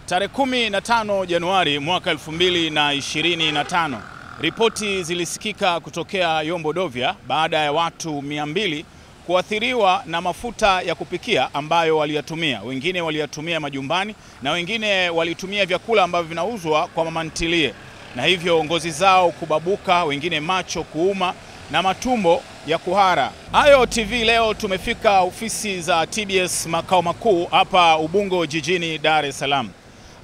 Tarehe 15 Januari mwaka 2025, ripoti zilisikika kutokea Yombo Dovya baada ya watu 200 kuathiriwa na mafuta ya kupikia ambayo waliyatumia. Wengine waliyatumia majumbani na wengine walitumia vyakula ambavyo vinauzwa kwa mama ntilie, na hivyo ngozi zao kubabuka, wengine macho kuuma na matumbo ya kuhara. Ayo TV leo tumefika ofisi za TBS makao makuu hapa Ubungo jijini Dar es Salaam.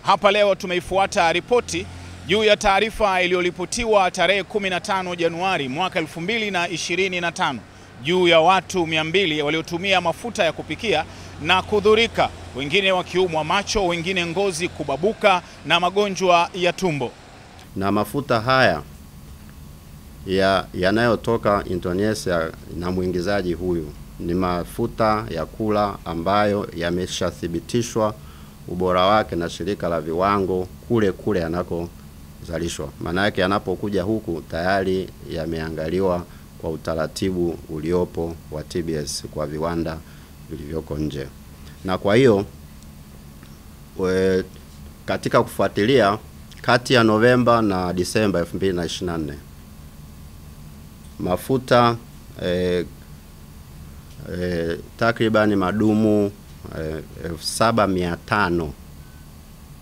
Hapa leo tumeifuata ripoti juu ya taarifa iliyoripotiwa tarehe 15 Januari mwaka 2025 juu ya watu 200 waliotumia mafuta ya kupikia na kudhurika, wengine wakiumwa macho, wengine ngozi kubabuka na magonjwa ya tumbo. Na mafuta haya yanayotoka Indonesia na mwingizaji huyu ni mafuta ya kula ambayo yameshathibitishwa ubora wake na shirika la viwango kule yanakozalishwa. Maana yake yanapokuja huku tayari yameangaliwa kwa utaratibu uliopo wa TBS kwa viwanda vilivyoko nje. Na kwa hiyo katika kufuatilia kati ya Novemba na Disemba 2024 mafuta takribani madumu 7,500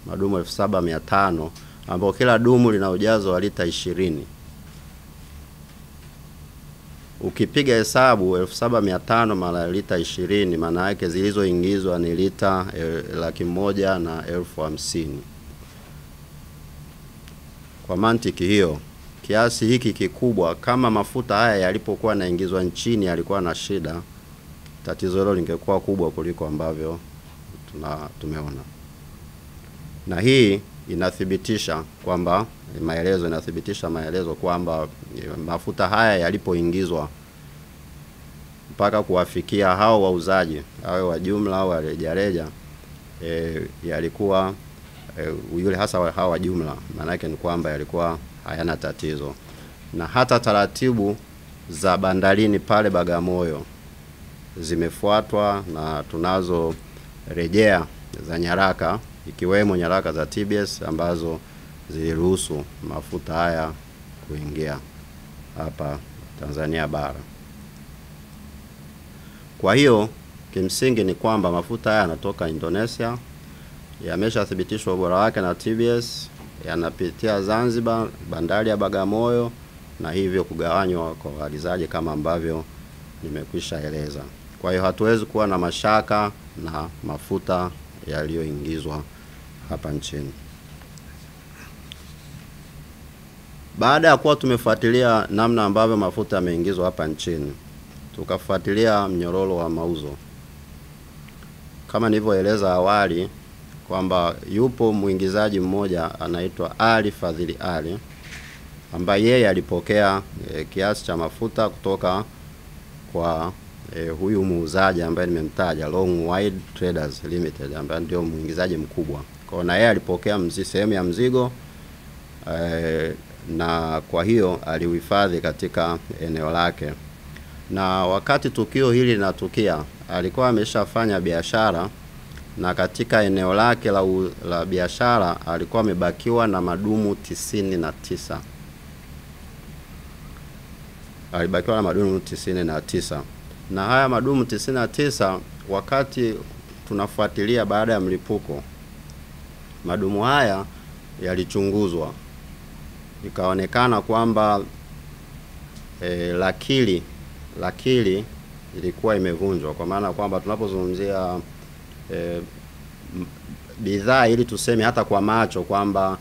madumu 7,500 ambao kila dumu lina ujazo wa lita 20. Ukipiga hesabu 7,500 mara lita 20, maana yake zilizoingizwa ni lita 150,000. Kwa mantiki hiyo, kiasi hiki kikubwa, kama mafuta haya yalipokuwa naingizwa nchini yalikuwa na shida, tatizo hilo lingekuwa kubwa kuliko ambavyo tumeona. Na hii inathibitisha kwamba maelezo kwamba mafuta haya yalipoingizwa mpaka kuwafikia hao wauzaji awe wa jumla au wa rejareja, yalikuwa yule hasa hao wa jumla, maana yake ni kwamba yalikuwa hayana tatizo. Na hata taratibu za bandarini pale Bagamoyo zimefuatwa, na tunazo rejea za nyaraka ikiwemo nyaraka za TBS ambazo ziliruhusu mafuta haya kuingia hapa Tanzania bara. Kwa hiyo kimsingi ni kwamba mafuta haya yanatoka Indonesia, yameshathibitishwa ubora wake na TBS, yanapitia Zanzibar, bandari ya Bagamoyo, na hivyo kugawanywa kwa waagizaji kama ambavyo nimekwisha eleza. Kwa hiyo hatuwezi kuwa na mashaka na mafuta yaliyoingizwa hapa nchini. Baada ya kuwa tumefuatilia namna ambavyo mafuta yameingizwa hapa nchini, tukafuatilia mnyororo wa mauzo. Kama nilivyoeleza awali kwamba yupo mwingizaji mmoja anaitwa Ali Fadhili Ali, ambaye yeye alipokea kiasi cha mafuta kutoka kwa huyu muuzaji ambaye nimemtaja, Long Wide Traders Limited, ambaye ndio mwingizaji mkubwa. Kwa na yeye alipokea sehemu ya mzigo na kwa hiyo alihifadhi katika eneo lake. Na wakati tukio hili linatukia, alikuwa ameshafanya biashara, na katika eneo lake la biashara alikuwa amebakiwa na madumu 99. Alibakiwa na madumu 99. Na haya madumu 99, wakati tunafuatilia baada ya mlipuko, madumu haya yalichunguzwa. Ikaonekana kwamba lakili ilikuwa imevunjwa, kwa maana kwamba tunapozungumzia bidhaa ili tuseme hata kwa macho kwamba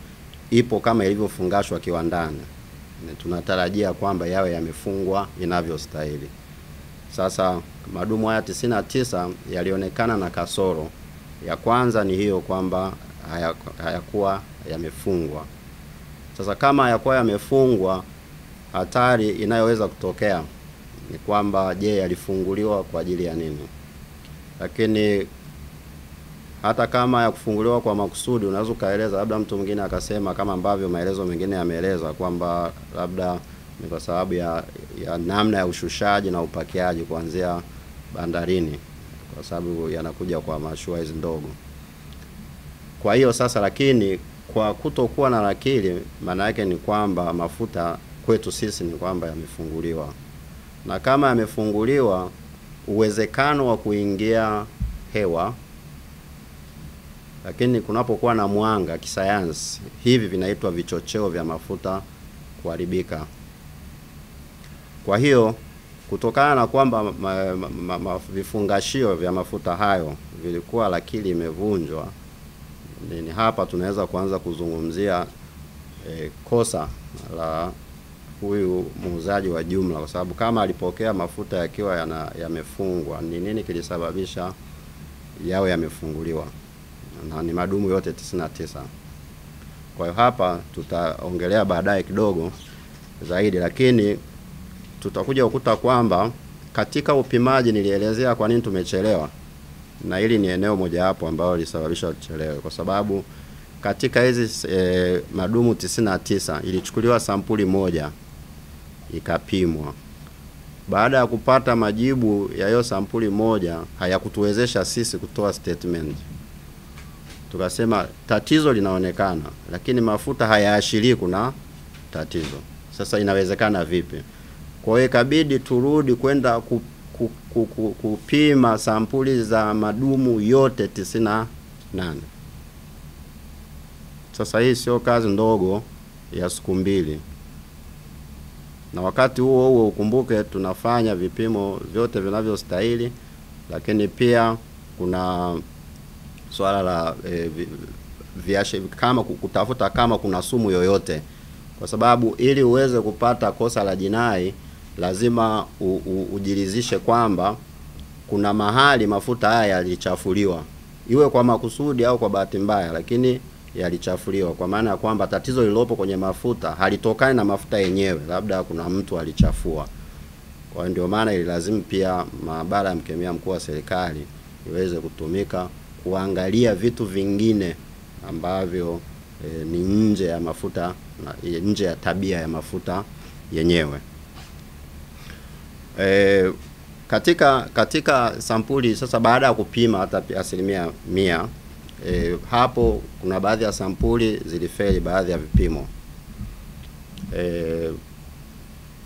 ipo kama ilivyofungashwa kiwandani, tunatarajia kwamba yawe yamefungwa inavyostahili. Sasa madumu haya 99 yalionekana na kasoro. Ya kwanza ni hiyo kwamba hayakuwa yamefungwa. Sasa kama hayakuwa yamefungwa, hatari inayoweza kutokea ni kwamba je, yalifunguliwa kwa ajili ya nini? Lakini hata kama ya kufunguliwa kwa makusudi, unaweza kaeleza, labda mtu mwingine akasema kama ambavyo maelezo mengine yameeleza kwamba labda ni kwa sababu ya namna ya ushushaji na upakiaji kuanzia bandarini, kwa sababu yanakuja kwa mashua hizi ndogo. Kwa hiyo sasa, lakini kwa kutokuwa na nakili, maana yake ni kwamba mafuta kwetu sisi ni kwamba yamefunguliwa, na kama yamefunguliwa, uwezekano wa kuingia hewa, lakini kunapokuwa na mwanga kisayansi, hivi vinaitwa vichocheo vya mafuta kuharibika. Kwa hiyo kutokana na kwamba vifungashio vya mafuta hayo vilikuwa lakini imevunjwa, nini hapa tunaweza kuanza kuzungumzia kosa la huyu muuzaji wa jumla, kwa sababu kama alipokea mafuta yakiwa yamefungwa, ni nini kilisababisha yawe yamefunguliwa? Na ni madumu yote 99. Kwa hiyo hapa tutaongelea baadaye kidogo zaidi, lakini tutakuja kukuta kwamba katika upimaji nilielezea kwa nini tumechelewa, na hili ni eneo moja hapo ambalo lilisababisha tuchelewe, kwa sababu katika hizi madumu 99 ilichukuliwa sampuli moja ikapimwa. Baada ya kupata majibu ya hiyo sampuli moja, hayakutuwezesha sisi kutoa statement. Tukasema tatizo linaonekana, lakini mafuta hayaashirii kuna tatizo. Sasa inawezekana vipi? Kwa hiyo ikabidi turudi kwenda kupima sampuli za madumu yote 98. Sasa hii sio kazi ndogo ya siku mbili. Na wakati huo ukumbuke tunafanya vipimo vyote vinavyostahili, lakini pia kuna swala la kama kutafuta kama kuna sumu yoyote, kwa sababu ili uweze kupata kosa la jinai lazima ujiridhishe kwamba kuna mahali mafuta haya yalichafuliwa, iwe kwa makusudi au kwa bahati mbaya, lakini yalichafuliwa, kwa maana ya kwamba tatizo lililopo kwenye mafuta halitokani na mafuta yenyewe, labda kuna mtu alichafua. Kwa hiyo ndio maana ililazimu pia maabara ya mkemia mkuu wa serikali iweze kutumika kuangalia vitu vingine ambavyo ni nje ya mafuta na nje ya tabia ya mafuta yenyewe. Katika sampuli sasa, baada ya kupima hata 100%, hapo kuna baadhi ya sampuli zilifeli baadhi ya vipimo.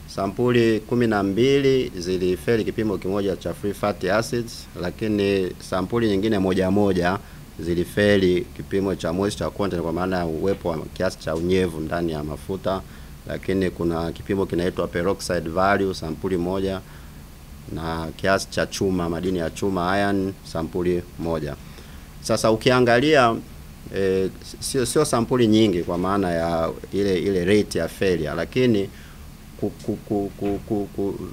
Sampuli 12 zilifeli kipimo kimoja cha free fatty acids, lakini sampuli nyingine moja zilifeli kipimo cha moisture content, kwa maana ya uwepo wa kiasi cha unyevu ndani ya mafuta, lakini kuna kipimo kinaitwa peroxide value sampuli moja, na kiasi cha chuma, madini ya chuma iron sampuli moja. Sasa ukiangalia sio sampuli nyingi kwa maana ya ile rate ya failure, lakini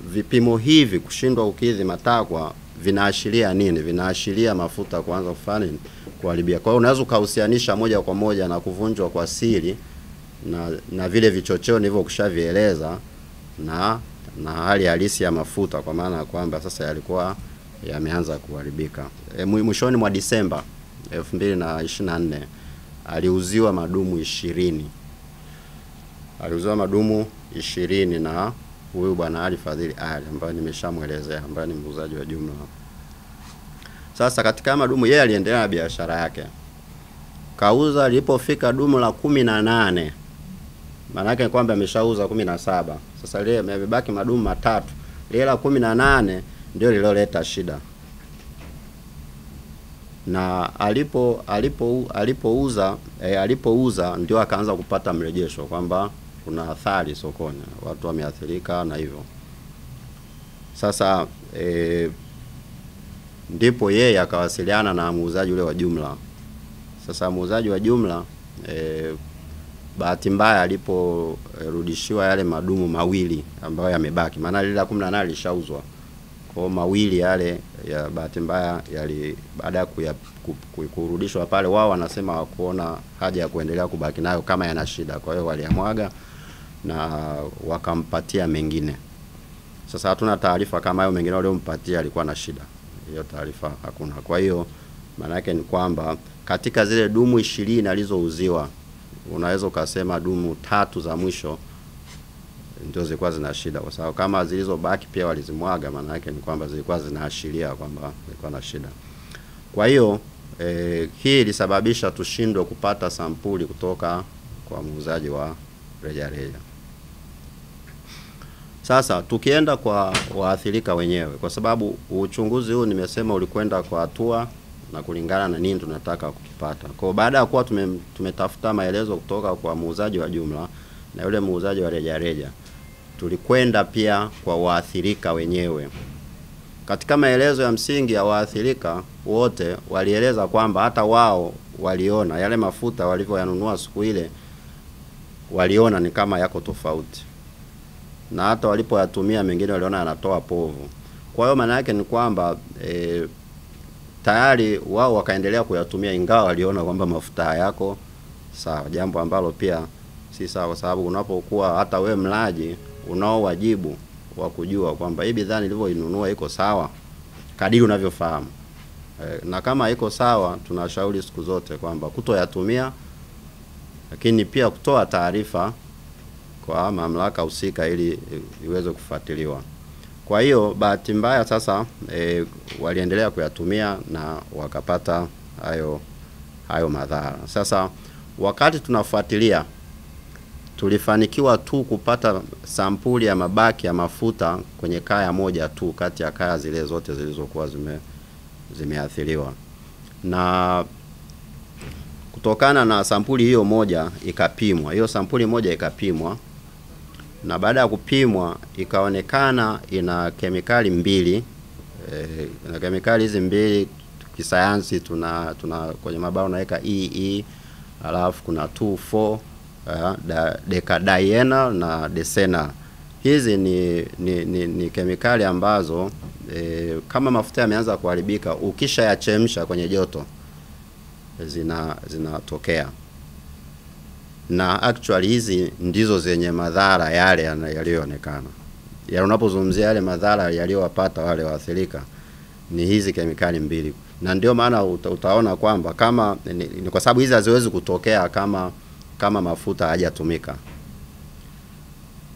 vipimo hivi kushindwa ukidhi matakwa vinaashiria nini? Vinaashiria mafuta kuanza kufanya kuharibia. Kwa hiyo unaweza kuhusianisha moja kwa moja na kuvunjwa kwa siri na vile vichocheo nilivyokushavieleza na hali halisi ya mafuta, kwa maana kwamba sasa yalikuwa yameanza kuharibika. Mwishoni mwa Disemba 2024 aliuziwa madumu 20. Aliuziwa madumu 20 na huyu bwana Ali Fadhili Ali ambaye nimeshamuelezea, ambaye ni muuzaji wa jumla. Sasa katika madumu yeye aliendelea na biashara yake. Kauza lilipofika dumu la 18. Maana yake kwamba ameshauza 17. Sasa leo yamebaki madumu matatu. Lile la 18 ndio lililoleta shida. Na alipouza ndio akaanza kupata mrejesho kwamba kuna athari sokoni, watu wameathirika na hivyo. Sasa ndipo yeye akawasiliana na muuzaji ule wa jumla. Sasa muuzaji wa jumla bahati mbaya aliporudishiwa yale madumu mawili ambayo yamebaki, maana lile la 18 lishauzwa. Kwa mawili yale ya bahati mbaya baada ya kurudishwa pale, wao wanasema hawakuona haja ya kuendelea kubaki nayo kama yana shida, kwa hiyo waliamwaga na wakampatia mengine. Sasa hatuna taarifa kama hayo mengine waliompatia alikuwa na shida. Hiyo taarifa hakuna. Kwa hiyo maana yake ni kwamba katika zile dumu 20 alizouziwa, unaweza ukasema dumu 3 za mwisho ndio zilikuwa zina shida, kwa sababu kama zilizobaki pia walizimwaga, maana yake ni kwamba zilikuwa zinaashiria kwamba zilikuwa na shida. Kwa hiyo hii ilisababisha tushindwe kupata sampuli kutoka kwa muuzaji wa rejareja. Sasa tukienda kwa waathirika wenyewe, kwa sababu uchunguzi huu nimesema ulikwenda kwa hatua na kulingana na nini tunataka kukipata. Kwa baada ya kuwa tumetafuta maelezo kutoka kwa muuzaji wa jumla na yule muuzaji wa rejareja, tulikwenda pia kwa waathirika wenyewe. Katika maelezo ya msingi ya waathirika wote walieleza kwamba hata wao waliona yale mafuta walivyoyanunua siku ile, waliona ni kama yako tofauti, na hata walipoyatumia mengine waliona yanatoa povu. Kwa hiyo maana yake ni kwamba tayari wao wakaendelea kuyatumia ingawa waliona kwamba mafuta hayako sawa, jambo ambalo pia si sawa, kwa sababu unapokuwa hata we mlaji unao wajibu wa kujua kwamba hii bidhaa nilivyoinunua iko sawa kadiri unavyofahamu. Na kama iko sawa, tunashauri siku zote kwamba kutoyatumia, lakini pia kutoa taarifa kwa mamlaka husika ili iweze kufuatiliwa. Kwa hiyo bahati mbaya sasa waliendelea kuyatumia na wakapata hayo madhara. Sasa wakati tunafuatilia, tulifanikiwa tu kupata sampuli ya mabaki ya mafuta kwenye kaya moja tu kati ya kaya zile zote zilizokuwa zimeathiriwa. Na kutokana na sampuli hiyo moja ikapimwa, hiyo sampuli moja ikapimwa, na baada ya kupimwa ikaonekana ina kemikali mbili. Na kemikali hizi mbili kisayansi tuna kwenye mabao naweka EE, alafu kuna 2,4 decadienal na decenal. Hizi ni kemikali ambazo kama mafuta yameanza kuharibika, ukisha yachemsha kwenye joto zinatokea. Na actually hizi ndizo zenye madhara yale yaliyoonekana. Ya unapozungumzia yale madhara yaliyowapata wale waathirika ni hizi kemikali mbili. Na ndio maana utaona kwamba kama ni kwa sababu hizi haziwezi kutokea kama mafuta hayajatumika.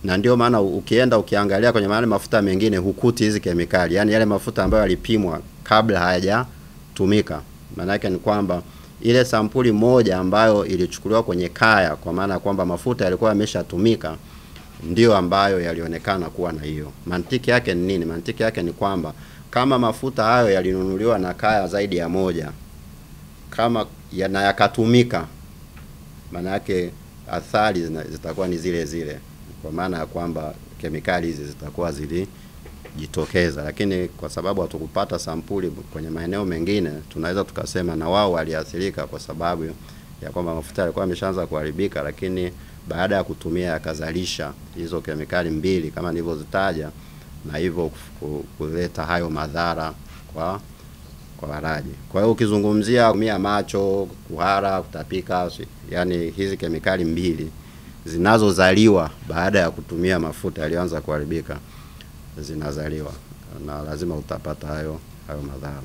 Na ndio maana ukienda ukiangalia kwenye yale mafuta mengine hukuti hizi kemikali, yani yale mafuta ambayo yalipimwa kabla hayajatumika. Maana yake ni kwamba ile sampuli moja ambayo ilichukuliwa kwenye kaya, kwa maana kwamba mafuta yalikuwa yameshatumika, ndio ambayo yalionekana kuwa na hiyo. Mantiki yake ni nini? Mantiki yake ni kwamba kama mafuta hayo yalinunuliwa na kaya zaidi ya moja, kama yakatumika, maana yake athari zitakuwa ni zile zile, kwa maana ya kwamba kemikali hizi zitakuwa zilijitokeza. Lakini kwa sababu hatukupata sampuli kwenye maeneo mengine, tunaweza tukasema na wao waliathirika kwa sababu ya kwamba mafuta yalikuwa yameshaanza kuharibika, lakini baada ya kutumia yakazalisha hizo kemikali mbili kama nilivyozitaja, na hivyo kuleta hayo madhara kwa walaji. Kwa hiyo ukizungumzia kuumia macho, kuhara, kutapika, yani hizi kemikali mbili zinazozaliwa baada ya kutumia mafuta yaliyoanza kuharibika zinazaliwa, na lazima utapata hayo madhara.